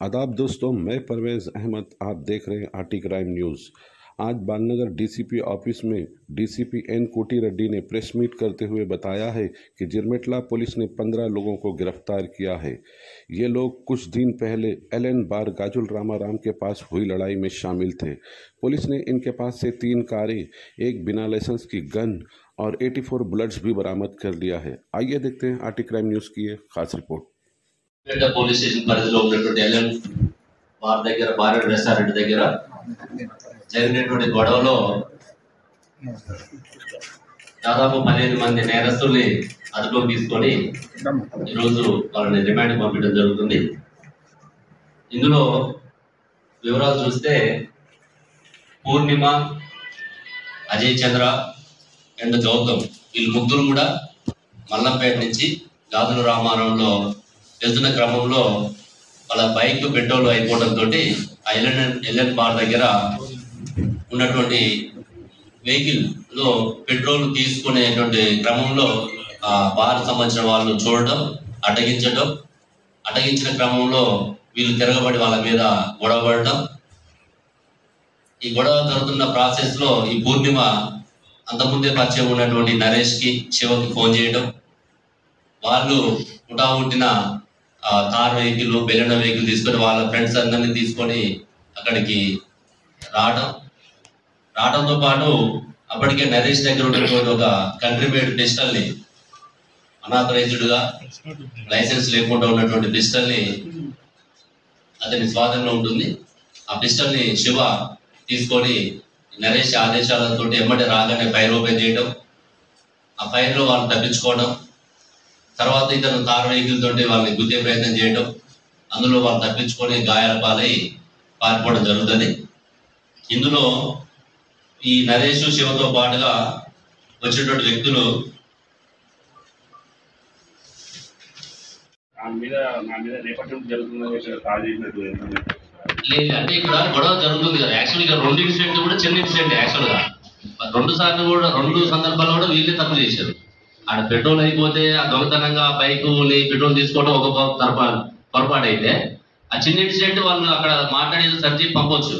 आदाब दोस्तों, मैं परवेज़ अहमद। आप देख रहे हैं आरटी क्राइम न्यूज़। आज बालनगर डीसीपी ऑफिस में डीसीपी एन कोटी रेड्डी ने प्रेस मीट करते हुए बताया है कि जिरमेटला पुलिस ने 15 लोगों को गिरफ्तार किया है। ये लोग कुछ दिन पहले एलएन बार गाजुल रामाराम के पास हुई लड़ाई में शामिल थे। पुलिस ने इनके पास से 3 कारें, एक बिना लाइसेंस की गन और 84 बुलेट्स भी बरामद कर लिया है। आइए देखते हैं आरटी क्राइम न्यूज़ की एक खास रिपोर्ट। పోలీస్ స్టేషన్ పరిధిలో ఉన్నటువంటి ఎల్ఎన్ బార్ దగ్గర బార్ రెస్టారెంట్ దగ్గర జరిగినటువంటి గొడవలో దాదాపు 15 మంది నేరస్తుల్ని అదుపులోకి తీసుకొని ఈరోజు వాళ్ళని రిమాండ్ పంపించడం జరుగుతుంది. ఇందులో వివరాలు చూస్తే పూర్ణిమ, అజయ్ చంద్ర అండ్ గౌతమ్ వీళ్ళు ముగ్గురు కూడా మల్లంపేట నుంచి గాజుల రామారంలో వెళ్తున్న క్రమంలో వాళ్ళ బైక్ పెట్రోల్ అయిపోవడంతో ఆ ఎల్ఎన్ బార్ దగ్గర ఉన్నటువంటి వెహికల్ లో పెట్రోల్ తీసుకునేటువంటి క్రమంలో ఆ బార్ సంబంధించిన వాళ్ళు చూడడం, అటగించిన క్రమంలో వీళ్ళు తిరగబడి వాళ్ళ మీద గొడవ పడడం. ఈ గొడవ జరుగుతున్న ప్రాసెస్ లో ఈ పూర్ణిమ అంతకుముందే పరిచయం ఉన్నటువంటి నరేష్ కి, శివకి ఫోన్ చేయడం, వాళ్ళు ఉట్టిన కార్ వెహికల్, బెలెనో వెహికల్ తీసుకొని వాళ్ళ ఫ్రెండ్స్ అందరినీ తీసుకొని అక్కడికి రావడంతో పాటు అప్పటికే నరేష్ దగ్గర ఉన్నటువంటి ఒక కంట్రీ మేడ్ పిస్టల్ ని, అనాథరైజ్డ్ గా లైసెన్స్ లేకుండా ఉన్నటువంటి పిస్టల్ ని అతని స్వాధీనంలో ఉంటుంది. ఆ పిస్టల్ ని శివ తీసుకొని నరేష్ ఆదేశాలతో ఎమ్మటి రాగానే ఫైర్ ఓపెన్ చేయడం, ఆ ఫైర్ లో వాళ్ళు తప్పించుకోవడం, తర్వాత ఇతను కార్ వెహికల్ తోటి వాళ్ళని గుద్దే ప్రయత్నం చేయడం, అందులో వాళ్ళు తప్పించుకొని గాయాల పాలై పారిపోవడం జరుగుతుంది. ఇందులో ఈ నరేష్, శివతో పాటుగా వచ్చినటువంటి వ్యక్తులు అంటే ఇక్కడ గొడవ జరుగుతుంది కదా. యాక్చువల్ గా 2 ఇన్సిడెంట్ కూడా చిన్న ఇన్సిడెంట్. యాక్చువల్ గా 2 సందర్భాల్లో కూడా వీళ్ళే తప్పు చేశారు. ఆడ పెట్రోల్ అయిపోతే ఆ దొంగతనంగా బైక్ పెట్రోల్ తీసుకోవడం ఒక పొరపాటు అయితే, ఆ చిన్న ఇన్సిడెంట్ వాళ్ళు అక్కడ మాట్లాడేది సర్జీ పంపొచ్చు.